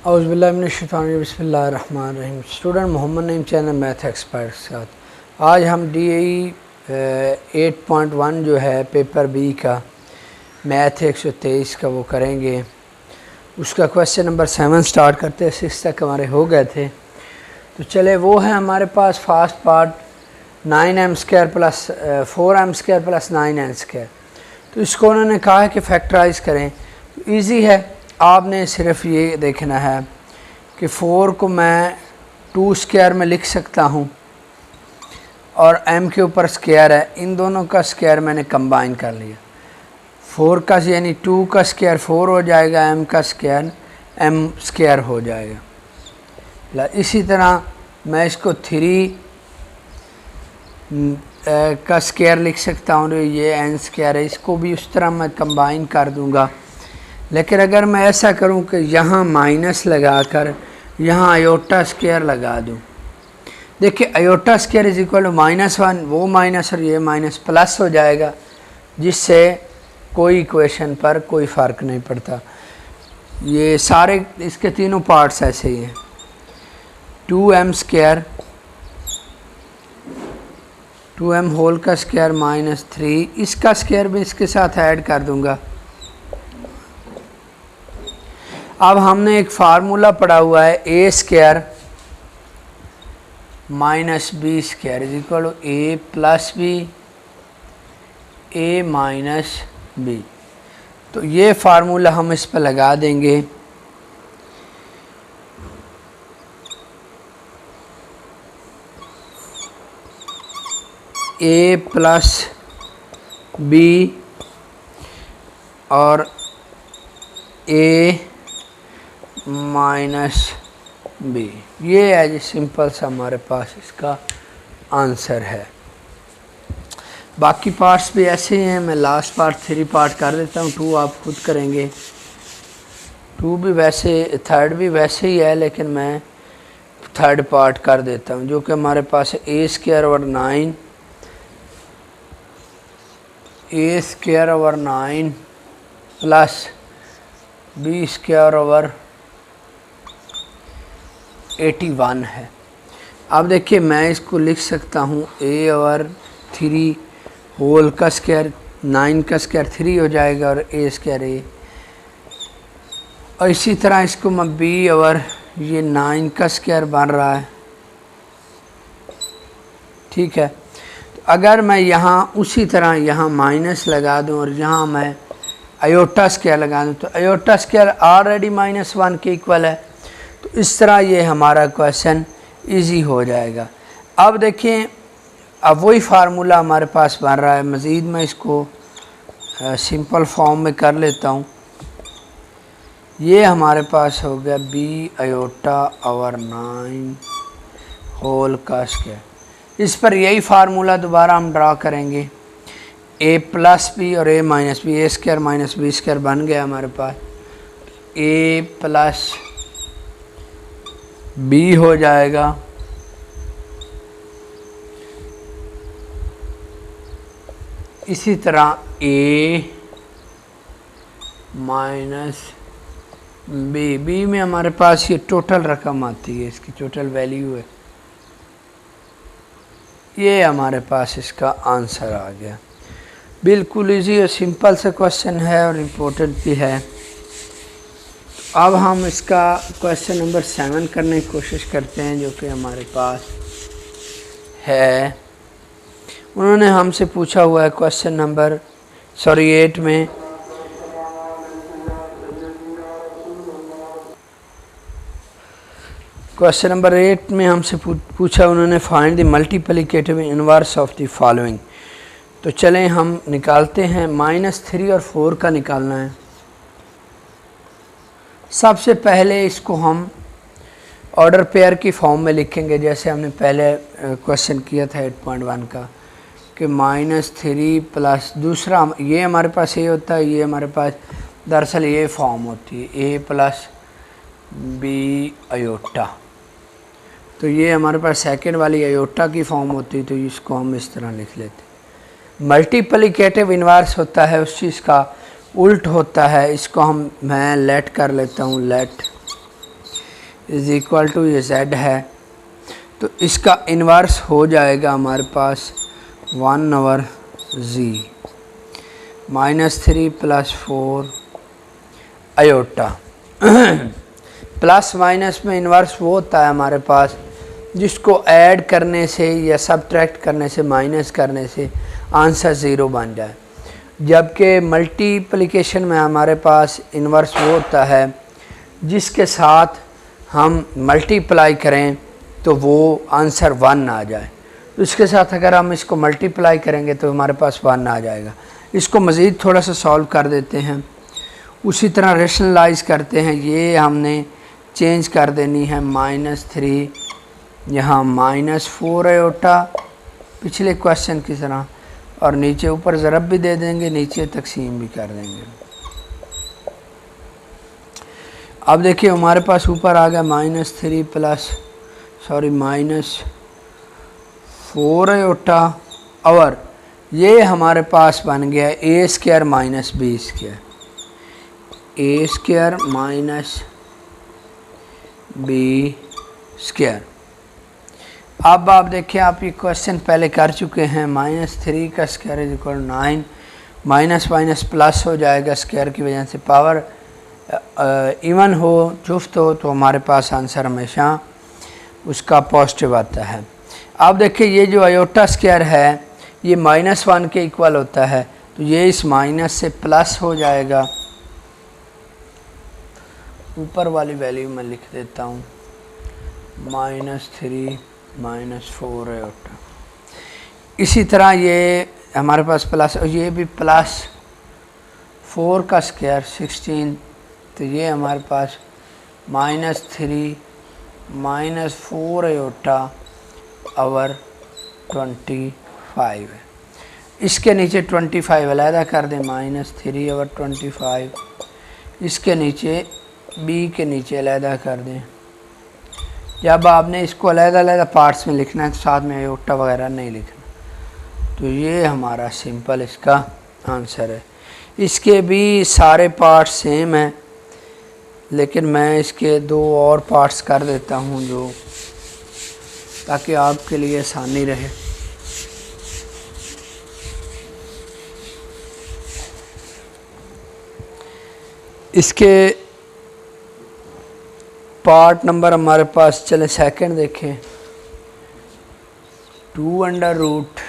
औज़ुबिल्लाहि मिनश्शैतानिर रजीम बिस्मिल्लाहिर्रहमानिर्रहीम। Student Mohammad Naeem channel math expert के साथ आज हम DAE 8.1 जो है पेपर बी का मैथ 123 का वो करेंगे। उसका क्वेश्चन नंबर 7 स्टार्ट करते हैं। 6 तक हमारे हो गए थे, तो चले वो है हमारे पास first part 9m² plus 4m² plus 9n²। तो इसको उन्होंने कहा है कि फैक्टराइज करें। तो ईज़ी है, आपने सिर्फ ये देखना है कि 4 को मैं 2² में लिख सकता हूँ और m के ऊपर स्क्वायर है, इन दोनों का स्क्वायर मैंने कंबाइन कर लिया। 4 का यानी 2 का स्क्वायर 4 हो जाएगा, m का स्क्वायर m² हो जाएगा। इसी तरह मैं इसको 3 का स्क्वायर लिख सकता हूँ, ये n² है, इसको भी उस तरह मैं कंबाइन कर दूँगा। लेकिन अगर मैं ऐसा करूं कि यहाँ माइनस लगाकर यहाँ आयोटा स्क्वायर लगा दूं, देखिए iota square is equal to -1, वो माइनस और ये माइनस प्लस हो जाएगा, जिससे कोई इक्वेशन पर कोई फ़र्क नहीं पड़ता। ये सारे इसके तीनों पार्ट्स ऐसे ही हैं। 2m² 2m होल का स्क्वायर -3, इसका स्क्वायर भी इसके साथ ऐड कर दूंगा। अब हमने एक फार्मूला पढ़ा हुआ है a² minus b² is equal to a plus b a minus b. तो ये फार्मूला हम इस पर लगा देंगे। a प्लस बी और a माइनस बी, ये है जी सिंपल सा हमारे पास इसका आंसर है। बाकी पार्ट्स भी ऐसे ही हैं। मैं लास्ट पार्ट 3 पार्ट कर देता हूँ, 2 आप खुद करेंगे। 2 भी वैसे, 3rd भी वैसे ही है, लेकिन मैं 3rd पार्ट कर देता हूँ, जो कि हमारे पास है a² over 9 a² over 9 plus b² over 81 है। अब देखिए मैं इसको लिख सकता हूँ a ओवर 3 होल का स्क्वायर, 9 का स्क्वायर 3 हो जाएगा और a² a, और इसी तरह इसको मैं b ओवर ये 9 का स्क्वायर बन रहा है, ठीक है। तो अगर मैं यहाँ उसी तरह यहाँ माइनस लगा दूँ और यहाँ मैं आयोटा स्क्वायर लगा दूँ, तो आयोटा स्क्वायर ऑलरेडी -1 के इक्वल है। तो इस तरह ये हमारा क्वेश्चन इजी हो जाएगा। अब देखें, अब वही फार्मूला हमारे पास बन रहा है। मज़ीद मैं इसको सिंपल फॉर्म में कर लेता हूँ। ये हमारे पास हो गया b आयोटा ओवर 9 होल का स्क्वायर। इस पर यही फार्मूला दोबारा हम ड्रा करेंगे। a प्लस बी और a minus b, a² minus b² बन गया हमारे पास। a प्लस b हो जाएगा, इसी तरह a माइनस b में हमारे पास ये टोटल रकम आती है, इसकी टोटल वैल्यू है। ये हमारे पास इसका आंसर आ गया। बिल्कुल इजी और सिंपल सा क्वेश्चन है और इम्पोर्टेंट भी है। अब हम इसका क्वेश्चन नंबर 7 करने की कोशिश करते हैं, जो कि हमारे पास है। उन्होंने हमसे पूछा हुआ है क्वेश्चन नंबर 8 में क्वेश्चन नंबर 8 में हमसे पूछा उन्होंने find the multiplicative inverse of the following. तो चलें हम निकालते हैं। -3 और 4 का निकालना है। सबसे पहले इसको हम ऑर्डर पेयर की फॉर्म में लिखेंगे, जैसे हमने पहले क्वेश्चन किया था 8.1 का, कि -3 प्लस दूसरा ये हमारे पास ये होता है, ये हमारे पास दरअसल ये फॉर्म होती है a प्लस बी आयोटा। तो ये हमारे पास सेकंड वाली आयोटा की फॉर्म होती है, तो इसको हम इस तरह लिख लेते हैं। मल्टीप्लिकेटिव इन्वर्स होता है उस चीज़ का उल्ट होता है, इसको मैं लेट कर लेता हूँ, लेट इज इक्वल टू ये z है, तो इसका इन्वर्स हो जाएगा हमारे पास 1/z -3 + 4 आयोटा। प्लस माइनस में इन्वर्स वो होता है हमारे पास जिसको ऐड करने से या सब्ट्रैक्ट करने से, माइनस करने से आंसर ज़ीरो बन जाए, जबकि मल्टीप्लिकेशन में हमारे पास इन्वर्स वो होता है जिसके साथ हम मल्टीप्लाई करें तो वो आंसर 1 आ जाए। तो इसके साथ अगर हम इसको मल्टीप्लाई करेंगे तो हमारे पास 1 आ जाएगा। इसको मज़ीद थोड़ा सा सॉल्व कर देते हैं, उसी तरह रेशनलाइज करते हैं। ये हमने चेंज कर देनी है -3 यहाँ -4 आयोटा पिछले क्वेश्चन की तरह, और नीचे ऊपर ज़रब भी दे देंगे, नीचे तकसीम भी कर देंगे। अब देखिए हमारे पास ऊपर आ गया -4 आयोटा, और ये हमारे पास बन गया a² - b², a² - b²। अब आप देखिए, आप ये क्वेश्चन पहले कर चुके हैं। -3 का square is equal 9, minus minus plus हो जाएगा स्क्वायर की वजह से। पावर इवन हो, जुफ्त हो, तो हमारे पास आंसर हमेशा उसका पॉजिटिव आता है। अब देखिए ये जो आयोटा स्क्वायर है ये -1 के इक्वल होता है, तो ये इस माइनस से प्लस हो जाएगा। ऊपर वाली वैल्यू मैं लिख देता हूँ -3 -4 आयोटा। इसी तरह ये हमारे पास प्लस, और ये भी +4 का स्क्वायर 16, तो ये हमारे पास -3 -4 आयोटा और 25 है। इसके नीचे 25 अलहदा कर दें, -3 और 25, इसके नीचे b के नीचे अलहदा कर दें। जब आपने इसको अलग-अलग पार्ट्स में लिखना है तो साथ में आयोटा वगैरह नहीं लिखना। तो ये हमारा सिंपल इसका आंसर है। इसके भी सारे पार्ट्स सेम हैं, लेकिन मैं इसके 2 और पार्ट्स कर देता हूँ जो, ताकि आपके लिए आसानी रहे। इसके पार्ट नंबर हमारे पास, चले सेकंड देखें, 2√,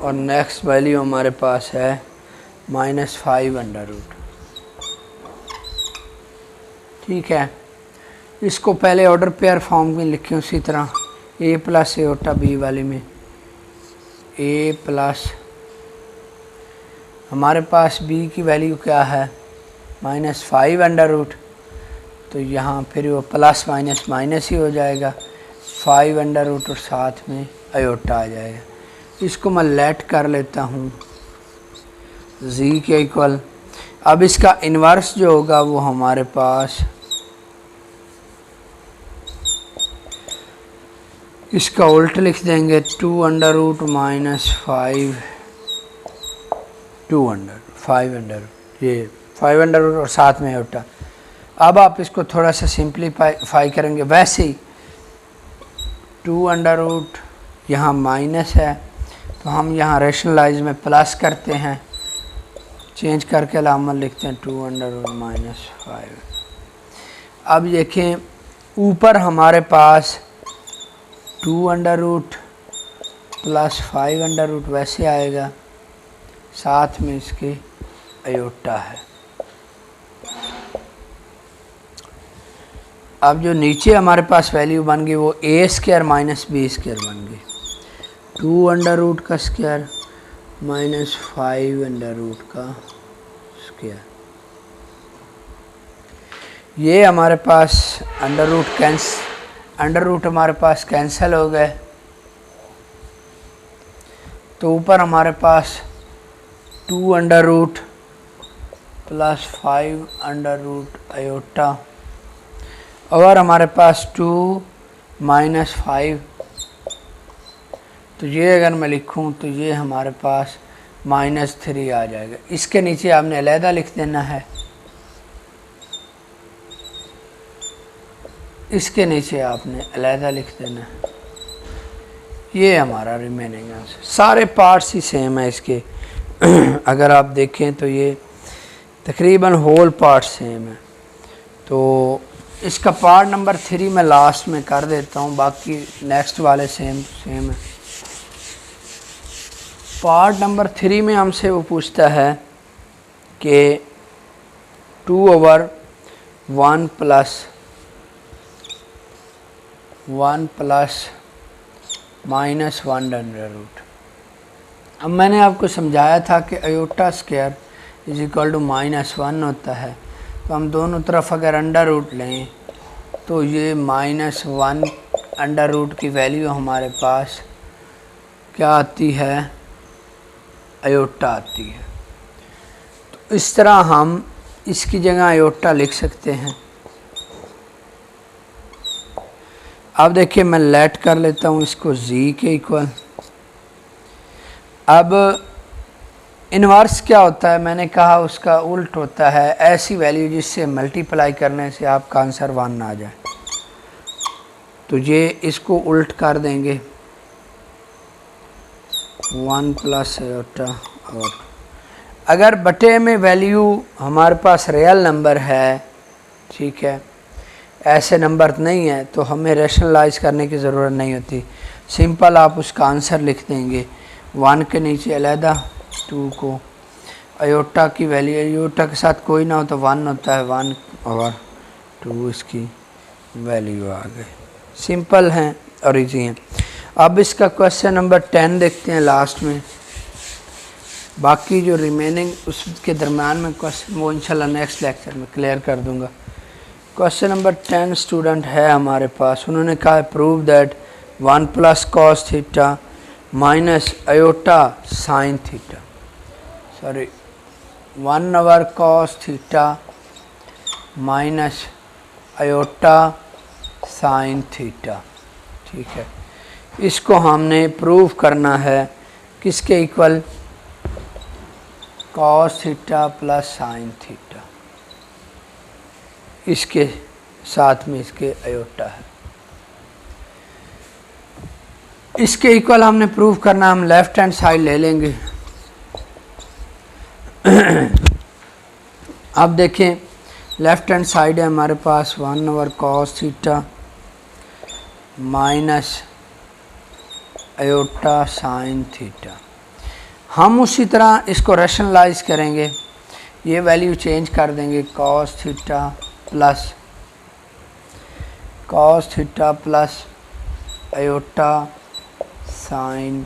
और नेक्स्ट वैल्यू हमारे पास है -5√। ठीक है, इसको पहले ऑर्डर पेयर फॉर्म में लिखें, उसी तरह a + आयोटा b वाली में a+, हमारे पास b की वैल्यू क्या है -5√, तो यहाँ फिर वो प्लस माइनस माइनस ही हो जाएगा, 5√, और साथ में आयोटा आ जाएगा। इसको मैं लेट कर लेता हूँ z के इक्वल। अब इसका इन्वर्स जो होगा वो हमारे पास, इसका उल्ट लिख देंगे 2√- 5, ये 5√, और साथ में आयोटा। अब आप इसको थोड़ा सा सिंप्लीफाई करेंगे, वैसे ही 2√, यहाँ माइनस है तो हम यहाँ रेशनलाइज में प्लस करते हैं, चेंज करके अलामत लिखते हैं 2√- 5। अब देखें ऊपर हमारे पास 2√ + 5√ वैसे आएगा, साथ में इसके आयोटा है। अब जो नीचे हमारे पास वैल्यू बन गई वो a² - b² बन गई, 2√ का स्क्वायर -5√ का स्क्वायर। ये हमारे पास अंडर रूट हमारे पास कैंसिल हो गए, तो ऊपर हमारे पास 2√ + 5√ आयोटा, और हमारे पास 2 - 5, तो ये अगर मैं लिखूं तो ये हमारे पास -3 आ जाएगा। इसके नीचे आपने अलहदा लिख देना है, इसके नीचे आपने अलहदा लिख देना है। ये हमारा रिमेनिंग आंसर, सारे पार्ट्स ही सेम है इसके अगर आप देखें तो ये तकरीबन होल पार्ट सेम है। तो इसका पार्ट नंबर 3 मैं लास्ट में कर देता हूँ, बाकी नेक्स्ट वाले सेम है। पार्ट नंबर 3 में हमसे वो पूछता है कि 2/1 प्लस -1 अब मैंने आपको समझाया था कि iota square is equal to -1 होता है। तो हम दोनों तरफ अगर अंडर रूट लें तो ये -1 अंडर रूट की वैल्यू हमारे पास क्या आती है, आयोटा आती है। तो इस तरह हम इसकी जगह आयोटा लिख सकते हैं। अब देखिए मैं लेट कर लेता हूँ इसको z के इक्वल। अब इन्वर्स क्या होता है, मैंने कहा उसका उल्ट होता है, ऐसी वैल्यू जिससे मल्टीप्लाई करने से आपका आंसर 1 आ जाए। तो ये इसको उल्ट कर देंगे 1 प्लस आयोटा। और अगर बटे में वैल्यू हमारे पास रियल नंबर है, ठीक है, ऐसे नंबर नहीं है, तो हमें रैशनलाइज करने की ज़रूरत नहीं होती। सिंपल आप उसका आंसर लिख देंगे 1 के नीचे अलहदा 2 को, आयोटा की वैल्यू, आयोटा के साथ कोई ना हो तो 1 होता है, 1 और 2 इसकी वैल्यू आ गई। सिंपल हैं और इजी हैं। अब इसका क्वेश्चन नंबर 10 देखते हैं लास्ट में। बाकी जो रिमेनिंग उसके दरम्यान में क्वेश्चन वो इंशाल्लाह नेक्स्ट लेक्चर में क्लियर कर दूंगा। क्वेश्चन नंबर 10 स्टूडेंट है हमारे पास। उन्होंने कहा है prove that 1 plus cos theta minus iota sine theta, sorry 1 cos theta minus iota sine theta, ठीक है। इसको हमने प्रूव करना है किसके equal, cos theta plus sine theta, इसके साथ में इसके आयोटा है। इसके इक्वल हमने प्रूव करना, हम लेफ्ट हैंड साइड ले लेंगे। अब देखें लेफ्ट हैंड साइड है हमारे पास 1 cos theta minus iota sine theta. हम उसी तरह इसको रैशनलाइज करेंगे, ये वैल्यू चेंज कर देंगे, cos theta plus iota sine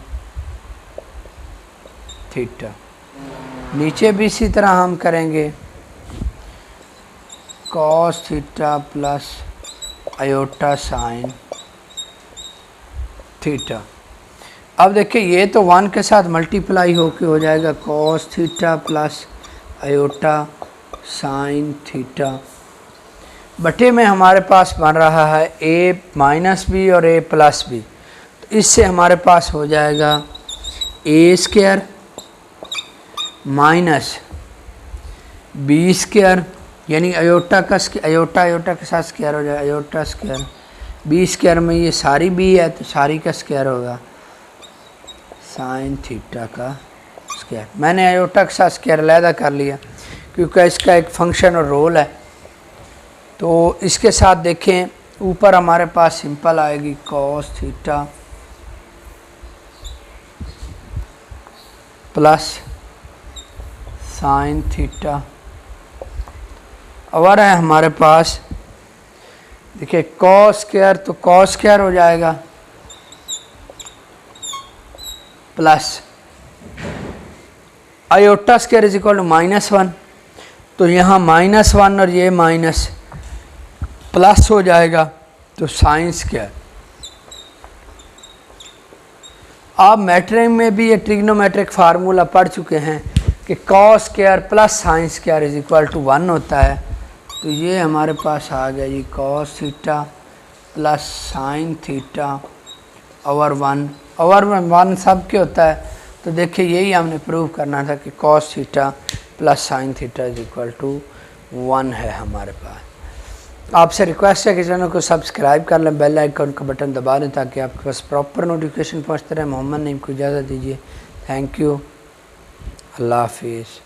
theta. नीचे भी इसी तरह हम करेंगे, cos theta plus iota sine theta. अब देखिए ये तो 1 के साथ मल्टीप्लाई होके हो जाएगा, cos theta plus iota sine theta, बटे में हमारे पास बन रहा है a माइनस बी और a प्लस बी। तो इससे हमारे पास हो जाएगा a square minus b square, यानी आयोटा का आयोटा के साथ स्क्वायर हो जाएगा, आयोटा स्क्वायर बी स्क्वायर में ये सारी बी है तो सारी का स्क्वायर होगा साइन थीटा का स्क्वायर। मैंने आयोटा के साथ स्क्वायर अलहदा कर लिया क्योंकि इसका एक फंक्शन और रोल है। तो इसके साथ देखें ऊपर हमारे पास सिंपल आएगी cos theta plus sine theta, और है हमारे पास देखिए कॉस स्क्वायर, तो कॉस स्क्वायर हो जाएगा plus iota square is equal to -1, तो यहाँ -1 और ये माइनस प्लस हो जाएगा तो साइन स्क्वायर। आप मैट्रिक में भी ये ट्रिग्नोमेट्रिक फार्मूला पढ़ चुके हैं कि cos square plus sine square is equal to 1 होता है। तो ये हमारे पास आ गया जी cos theta plus sine theta over 1 सब के होता है। तो देखिए यही हमने प्रूव करना था कि cos theta plus sine theta is equal to 1 है हमारे पास। आपसे रिक्वेस्ट है कि चैनल को सब्सक्राइब कर लें, बेल आइकन का बटन दबा दें ताकि आपके पास प्रॉपर नोटिफिकेशन पहुँचते रहे। मोहम्मद नईम को इजाज़त दीजिए। थैंक यू, अल्लाह हाफिज़।